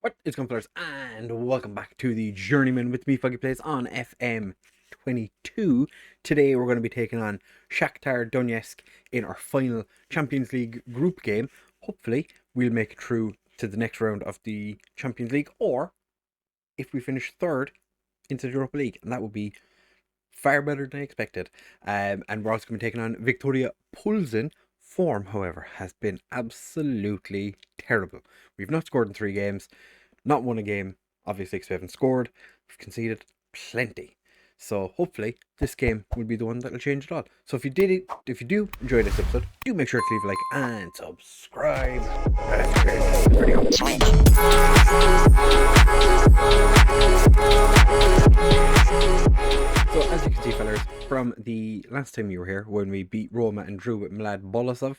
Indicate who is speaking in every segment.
Speaker 1: What is going on, players? And welcome back to the Journeyman with me, FoggyPlays, on FM22. Today we're going to be taking on Shakhtar Donetsk in our final Champions League group game. Hopefully, we'll make it through to the next round of the Champions League, or if we finish third, into the Europa League, and that would be far better than I expected. And we're also going to be taking on Victoria Pulsen. Form, however, has been absolutely terrible. We've not scored in 3 games, not won a game, obviously, because we haven't scored. We've conceded plenty. So hopefully this game will be the one that will change it all. So if you do enjoy this episode, do make sure to leave a like and subscribe. Let's get this video. So as you can see, fellas, from the last time you were here, when we beat Roma and drew with Mlad Bolasov,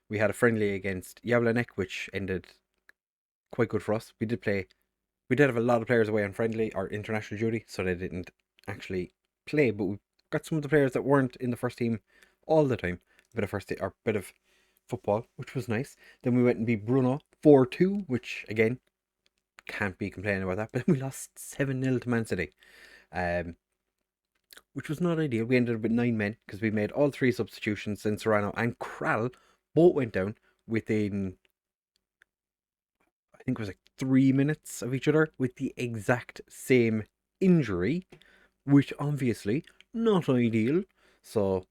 Speaker 1: we had a friendly against Jablanek, which ended quite good for us. We did have a lot of players away on friendly or international duty, so they didn't actually play, but we got some of the players that weren't in the first team all the time. A bit of football, which was nice. Then we went and beat Brno 4-2, which again, can't be complaining about that, but we lost 7-0 to Man City. Which was not ideal. We ended up with 9 men because we made all 3 substitutions, and Serrano and Kral both went down within, I think it was like 3 minutes of each other with the exact same injury, which obviously not ideal. So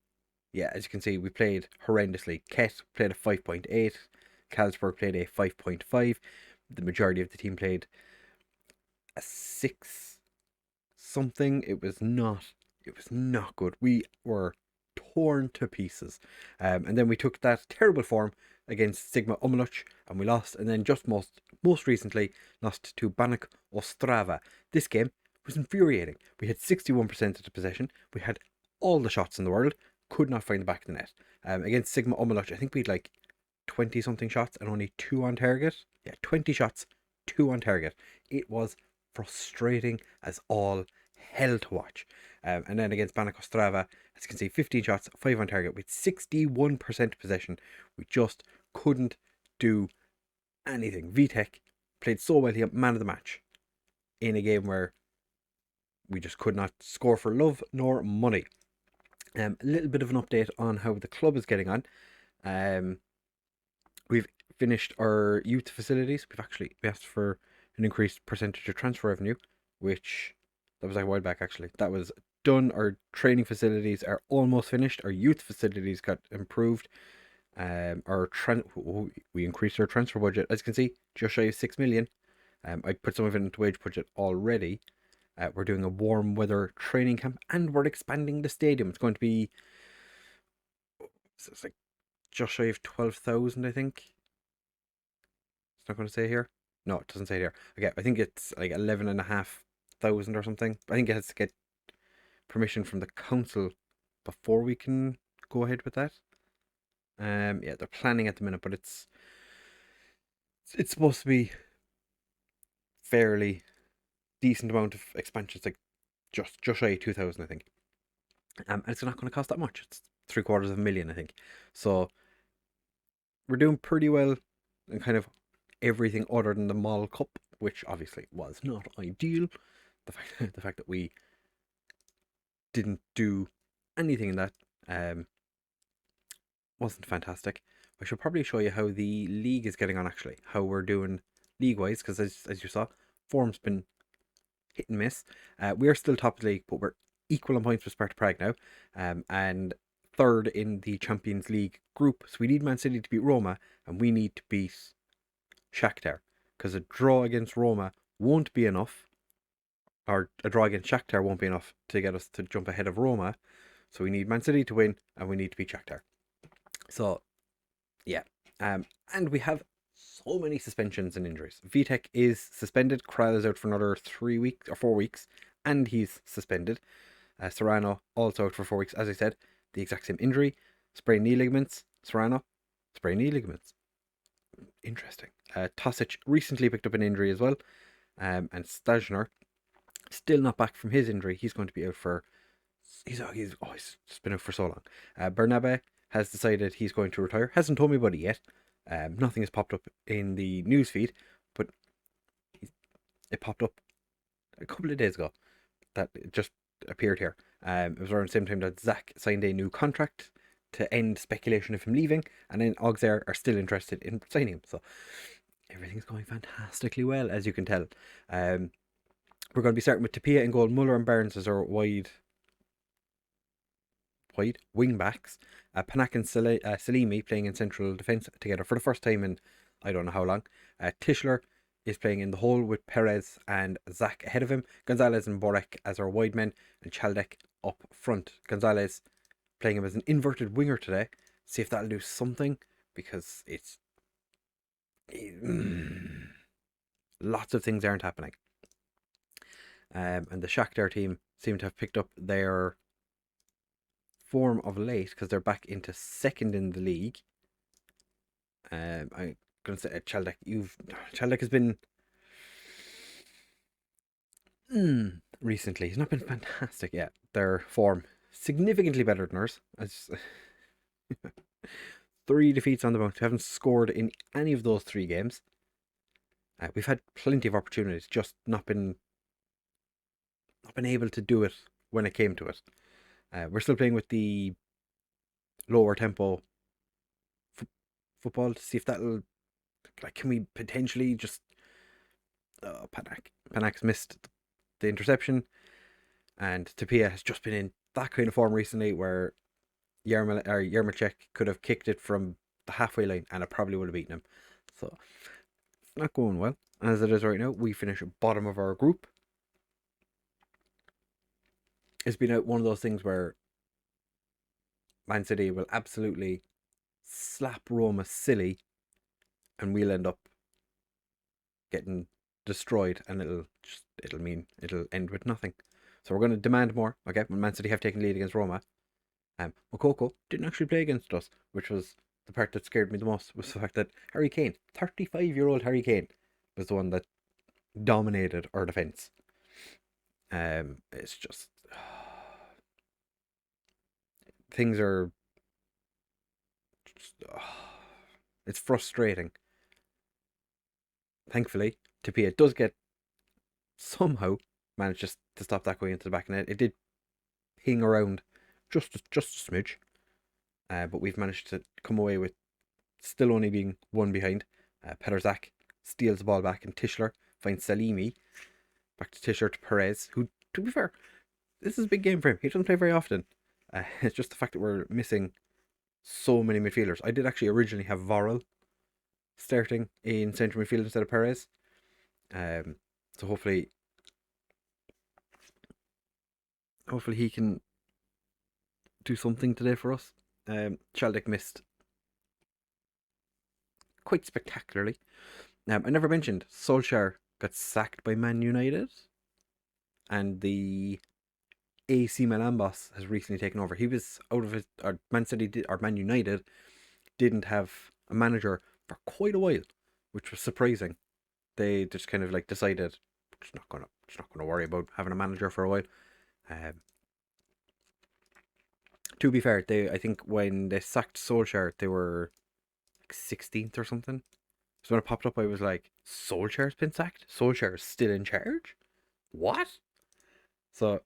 Speaker 1: yeah, as you can see, we played horrendously. Ket played a 5.8, Carlsberg played a 5.5. The majority of the team played a 6 something. It was not good. We were torn to pieces. And then we took that terrible form against Sigma Omluch and we lost. And then just most recently lost to Banik Ostrava. This game was infuriating. We had 61% of the possession. We had all the shots in the world. Could not find the back of the net. Against Sigma Omluch, I think we had like 20 something shots and only 2 on target. Yeah, 20 shots, 2 on target. It was frustrating as all hell to watch. And then against Banik Ostrava, as you can see, 15 shots, 5 on target with 61% possession. We just couldn't do anything. Vitek played so well, he got man of the match in a game where we just could not score for love nor money. A little bit of an update on how the club is getting on. We've finished our youth facilities. We asked for an increased percentage of transfer revenue, which that was a while back actually. That was done. Our training facilities are almost finished. Our youth facilities got improved. We increased our transfer budget, as you can see, just shy of 6 million. I put some of it into wage budget already. We're doing a warm weather training camp, and we're expanding the stadium. It's going to be, it's like just shy of 12,000, I think. It's not going to say here. No, it doesn't say here. Okay, I think it's like 11,500 or something. I think it has to get permission from the council before we can go ahead with that. Yeah, they're planning at the minute, but it's supposed to be fairly decent amount of expansion. It's like just shy of 2,000, I think. And it's not going to cost that much. It's 750,000, I think. So we're doing pretty well in kind of everything other than the Mall Cup, which obviously was not ideal. The fact that we didn't do anything in that wasn't fantastic. I should probably show you how the league is getting on, actually, how we're doing league-wise, because as you saw, form's been hit and miss. We are still top of the league, but we're equal on points with Sparta Prague now, and third in the Champions League group. So we need Man City to beat Roma, and we need to beat Shakhtar, because a draw against Roma won't be enough, or a draw against Shakhtar won't be enough to get us to jump ahead of Roma. So we need Man City to win, and we need to beat Shakhtar. So yeah, and we have so many suspensions and injuries. Vitek is suspended. Kral is out for another 3 weeks or 4 weeks, and he's suspended. Serrano also out for 4 weeks, as I said, the exact same injury. Sprained knee ligaments. Serrano, sprained knee ligaments. Interesting. Tosic recently picked up an injury as well, and Stajner still not back from his injury. He's going to be out for. He's just been out for so long. Bernabe has decided he's going to retire. Hasn't told me about it yet. Nothing has popped up in the newsfeed, but it popped up a couple of days ago that it just appeared here. It was around the same time that Zach signed a new contract to end speculation of him leaving, and then Auxerre are still interested in signing him. So everything's going fantastically well, as you can tell. We're going to be starting with Tapia in goal, Muller and Barnes as our wide wing backs. Panak and Salimi playing in central defence together for the first time in I don't know how long. Tischler is playing in the hole with Perez and Zach ahead of him. Gonzalez and Borek as our wide men, and Chaldek up front. Gonzalez playing him as an inverted winger today. See if that'll do something, because it's lots of things aren't happening. And the Shakhtar team seem to have picked up their form of late, because they're back into second in the league. I'm going to say Chaldek. Chaldek has been recently. He's not been fantastic yet. Their form significantly better than ours. 3 defeats on the bounce. We haven't scored in any of those 3 games. We've had plenty of opportunities, just not been able to do it when it came to it. We're still playing with the lower tempo football to see if that'll, like, can we potentially just Panak's missed the interception, and Tapia has just been in that kind of form recently where Yermacek could have kicked it from the halfway line and it probably would have beaten him. So it's not going well. As it is right now, we finish bottom of our group. It's been one of those things where Man City will absolutely slap Roma silly, and we'll end up getting destroyed, and it'll end with nothing. So we're going to demand more. Okay, when Man City have taken lead against Roma, Mokoko didn't actually play against us, which was the part that scared me the most, was the fact that Harry Kane, 35-year-old Harry Kane, was the one that dominated our defence. It's just things are just, it's frustrating. Thankfully, Tapia does somehow manage to stop that going into the back of the net. It did ping around just a smidge, but we've managed to come away with still only being 1 behind. Peterzak steals the ball back, and Tischler finds Salimi. Back to Tischler to Perez, who, to be fair, this is a big game for him. He doesn't play very often. It's just the fact that we're missing so many midfielders. I did actually originally have Varel starting in central midfield instead of Perez. So hopefully he can do something today for us. Chaldek missed quite spectacularly. I never mentioned Solskjaer got sacked by Man United, and the AC Milan boss has recently taken over. He was out of Man United didn't have a manager for quite a while, which was surprising. They just kind of decided just not gonna worry about having a manager for a while. To be fair, I think when they sacked Solskjaer, they were 16th or something. So when it popped up, I was like, Solskjaer's been sacked? Solskjaer's still in charge? What? So,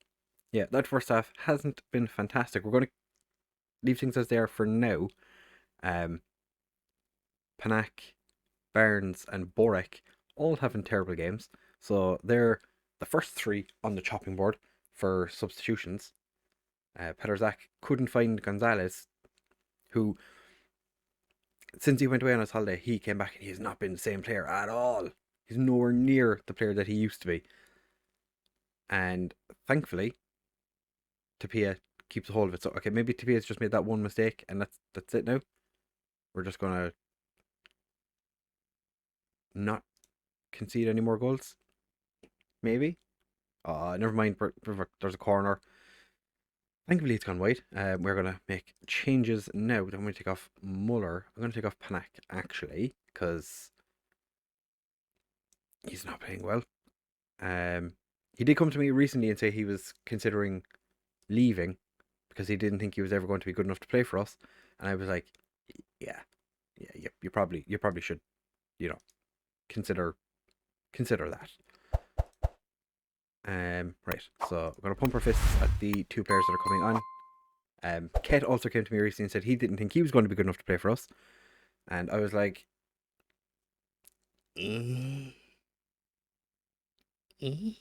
Speaker 1: yeah, that first half hasn't been fantastic. We're going to leave things as they are for now. Panak, Barnes, and Borek all having terrible games. So they're the first 3 on the chopping board for substitutions. Peterzak couldn't find Gonzalez, who, since he went away on his holiday, he came back and he has not been the same player at all. He's nowhere near the player that he used to be. And thankfully, Tapia keeps a hold of it. So, okay, maybe Tapia's just made that one mistake, and that's it now. We're just going to not concede any more goals. Maybe. Never mind. There's a corner. Thankfully, it's gone wide. We're going to make changes now. I'm going to take off Muller. I'm going to take off Panak, actually, because he's not playing well. He did come to me recently and say he was considering leaving because he didn't think he was ever going to be good enough to play for us. And I was like, yeah, you probably should, consider that. Right, so I'm going to pump our fists at the two players that are coming on. Ket also came to me recently and said he didn't think he was going to be good enough to play for us. And I was like, eh, eh.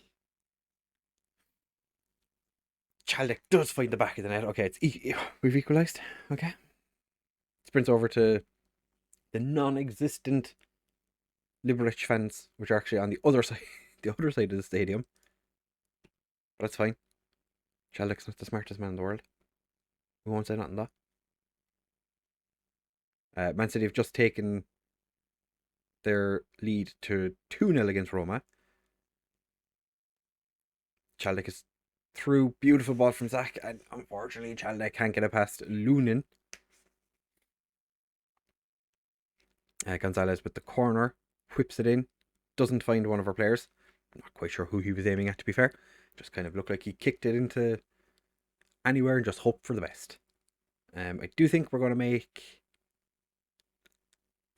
Speaker 1: Chaldek does find the back of the net. Okay, we've equalised. Okay. Sprints over to the non-existent Liberec fans, which are actually on the other side, the other side of the stadium. But that's fine. Chaldek's not the smartest man in the world. We won't say nothing though. Man City have just taken their lead to 2-0 against Roma. Chaldek is through. Beautiful ball from Zach, and unfortunately Chaldek can't get it past Lunin. Gonzalez with the corner, whips it in, doesn't find one of our players. I'm not quite sure who he was aiming at, to be fair. Just kind of looked like he kicked it into anywhere and just hoped for the best. I do think we're going to make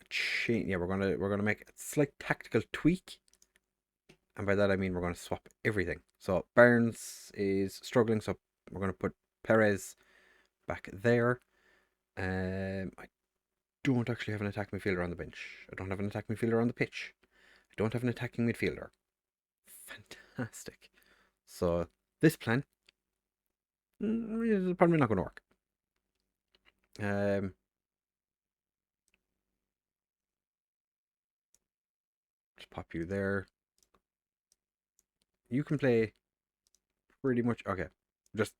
Speaker 1: a change. Yeah, we're gonna make a slight tactical tweak, and by that I mean we're going to swap everything. So Barnes is struggling, so we're going to put Perez back there. I don't actually have an attacking midfielder on the bench. I don't have an attacking midfielder on the pitch. I don't have an attacking midfielder. Fantastic. So this plan is probably not going to work. Just pop you there. You can play pretty much. Okay,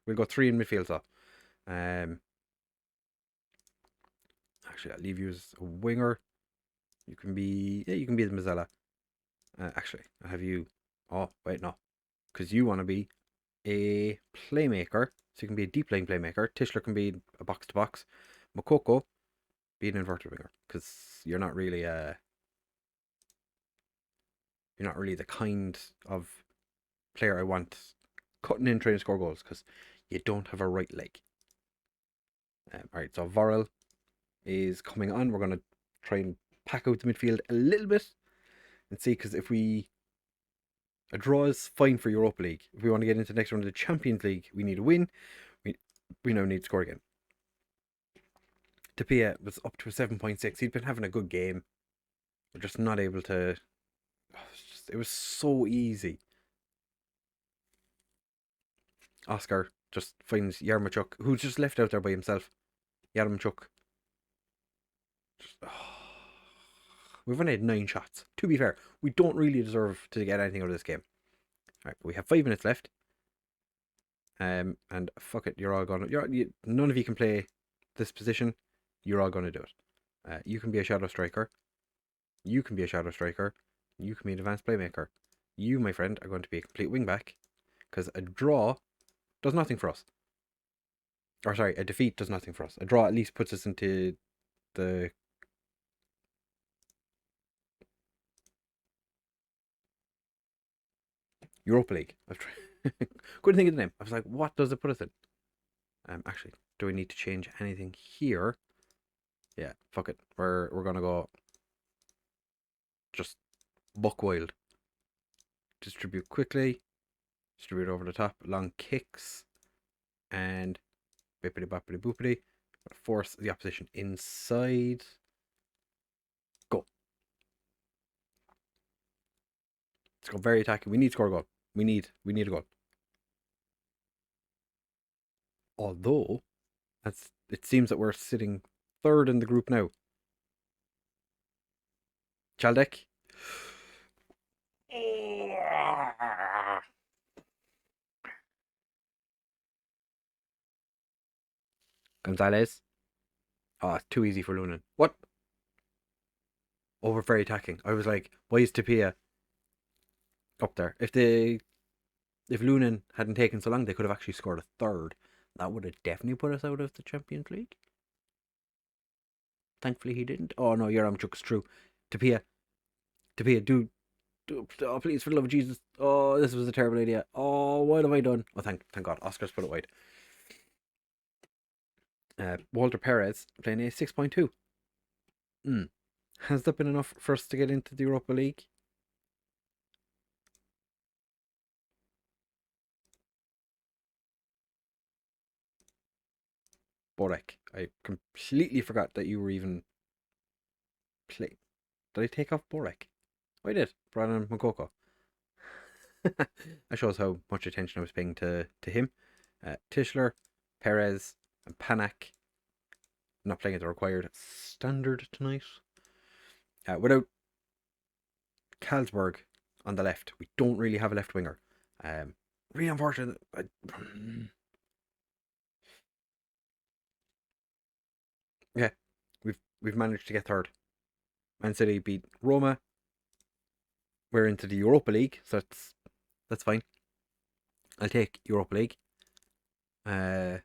Speaker 1: we'll go 3 in midfield. So, actually, I'll leave you as a winger. You can be the Mazzella. Actually, I have you. Oh wait, no, because you want to be a playmaker, so you can be a deep line playmaker. Tischler can be a box to box. Mokoko be an inverted winger, because you're not really the kind of player I want cutting in trying to score goals, because you don't have a right leg. Alright, so Vorel is coming on. We're going to try and pack out the midfield a little bit and see, because if a draw is fine for Europa League. If we want to get into the next round of the Champions League, we need a win. We now need to score again. Tapia was up to a 7.6. He'd been having a good game. We're just not able to. It was so easy. Oscar just finds Yarmochuk, who's just left out there by himself. Yarmochuk. We've only had 9 shots. To be fair, we don't really deserve to get anything out of this game. Alright, we have 5 minutes left. And fuck it, none of you can play this position. You're all going to do it. You can be a shadow striker. You can be a shadow striker. You can be an advanced playmaker. You, my friend, are going to be a complete wingback, because a draw does nothing for us. Or sorry, a defeat does nothing for us. A draw at least puts us into the Europa League. Couldn't think of the name. I was like, what does it put us in? Actually, do we need to change anything here? Yeah, fuck it. We're gonna go just buck wild. Distribute quickly. Distribute over the top. Long kicks. And bippity boppity boopity. Force the opposition inside. Go. Let's go very attacking. We need to score a goal. We need a goal. Although, it seems that we're sitting 3rd in the group now. Chaldek. Gonzalez. Oh, it's too easy for Lunin. What? Oh, we're very attacking. I was like, why is Tapia up there? If Lunin hadn't taken so long, they could have actually scored a 3rd. That would have definitely put us out of the Champions League. Thankfully he didn't. Oh no, Yaramchuk's true. Tapia, do, oh please, for the love of Jesus. Oh, this was a terrible idea. Oh, what have I done? Oh, thank God, Oscar's put it wide. Walter Perez playing a 6.2. Has that been enough for us to get into the Europa League? Borek. I completely forgot that you were even playing. Did I take off Borek? Oh, I did. Brought on Makoko. That shows how much attention I was paying to him. Tischler, Perez, and Panak not playing at the required standard tonight. Without Carlsberg on the left, we don't really have a left winger. Really unfortunate. Yeah, we've managed to get third. Man City beat Roma. We're into the Europa League, so that's fine. I'll take Europa League. Knocked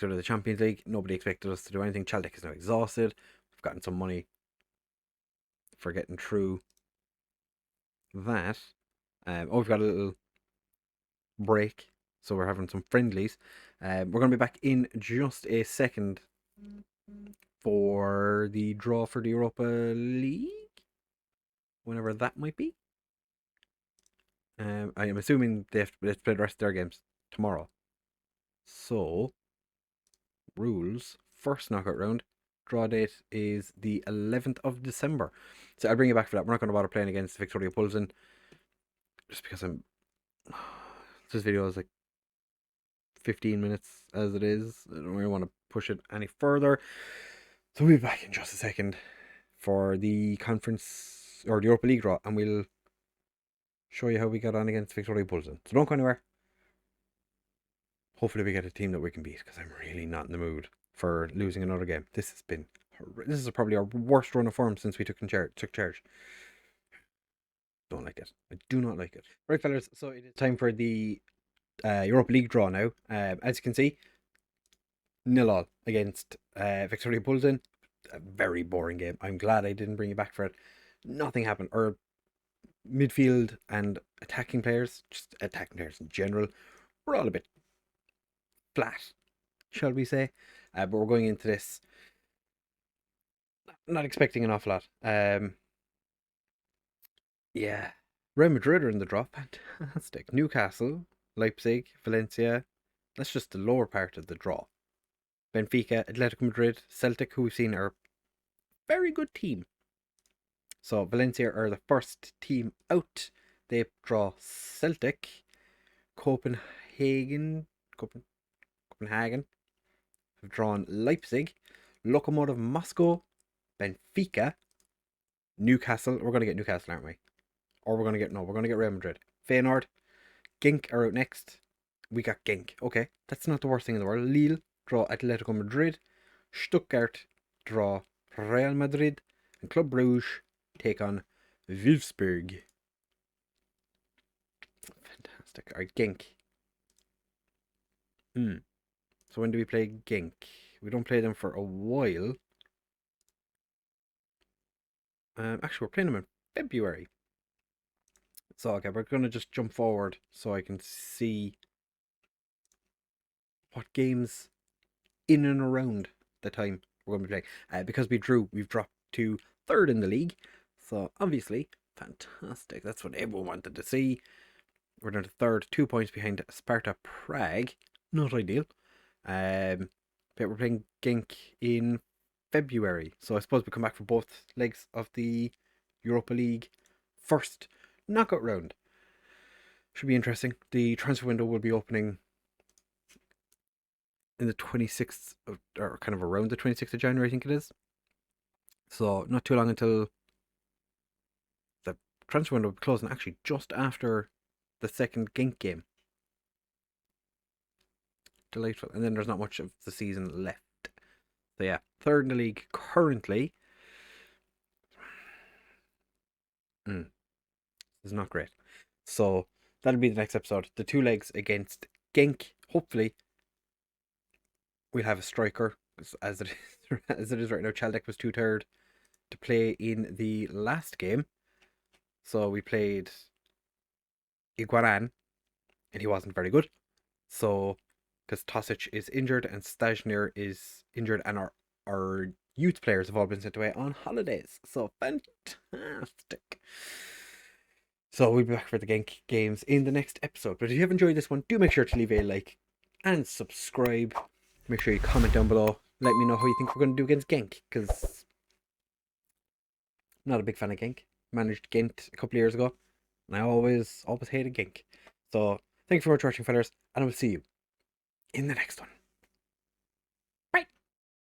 Speaker 1: out of the Champions League. Nobody expected us to do anything. Celtic is now exhausted. We've gotten some money for getting through that. We've got a little break, so we're having some friendlies. We're going to be back in just a second for the draw for the Europa League, whenever that might be. I am assuming they have to play the rest of their games tomorrow. So, rules, first knockout round, draw date is the 11th of December. So I'll bring you back for that. We're not going to bother playing against Victoria Pulsen, just because this video is like 15 minutes as it is. I don't really want to push it any further. So we'll be back in just a second for the conference, or the Europa League draw, and we'll show you how we got on against Victoria Pulsen. So don't go anywhere. Hopefully we get a team that we can beat, because I'm really not in the mood for losing another game. This is probably our worst run of form since we took charge. Don't like it. I do not like it. Right, fellas, so it is time for the Europa League draw now. As you can see, 0-0 against Victoria Pulsen. A very boring game. I'm glad I didn't bring you back for it. Nothing happened. Or midfield and attacking players, just attacking players in general, we're all a bit flat, shall we say. But we're going into this not expecting an awful lot. Yeah. Real Madrid are in the draw. Fantastic. Newcastle, Leipzig, Valencia. That's just the lower part of the draw. Benfica, Atletico Madrid, Celtic, who we've seen are a very good team. So Valencia are the first team out. They draw Celtic, Copenhagen have drawn Leipzig, Lokomotiv Moscow, Benfica, Newcastle. We're going to get Newcastle, aren't we? Or we're going to get Real Madrid. Feyenoord, Genk are out next. We got Genk. Okay, that's not the worst thing in the world. Lille draw Atletico Madrid. Stuttgart draw Real Madrid. And Club Brugge take on Wolfsburg. Fantastic. Alright, Genk. So when do we play Genk? We don't play them for a while. Actually, we're playing them in February. So, okay, we're going to just jump forward so I can see what games in and around the time we're going to be playing. Because we've dropped to third in the league. So, obviously, fantastic. That's what everyone wanted to see. We're down to third, 2 points behind Sparta Prague. Not ideal. But we're playing Genk in February. So I suppose we come back for both legs of the Europa League first knockout round. Should be interesting. The transfer window will be opening in the 26th, or kind of around the 26th of January, I think it is. So not too long until the transfer window will be closing, actually just after the second Genk game. Delightful. And then there's not much of the season left. So yeah, third in the league currently. Is not great. So that'll be the next episode. The two legs against Genk. Hopefully we'll have a striker, as it is right now. Chaldek was too tired to play in the last game. So we played Iguaran and he wasn't very good. So because Tosic is injured and Stajnir is injured, and our youth players have all been sent away on holidays. So fantastic. So we'll be back for the Genk games in the next episode. But if you have enjoyed this one, do make sure to leave a like and subscribe. Make sure you comment down below. Let me know how you think we're going to do against Genk, because I'm not a big fan of Genk. Managed Gent a couple of years ago, and I always hated Genk. So thank you for watching, fellas, and I will see you in the next one.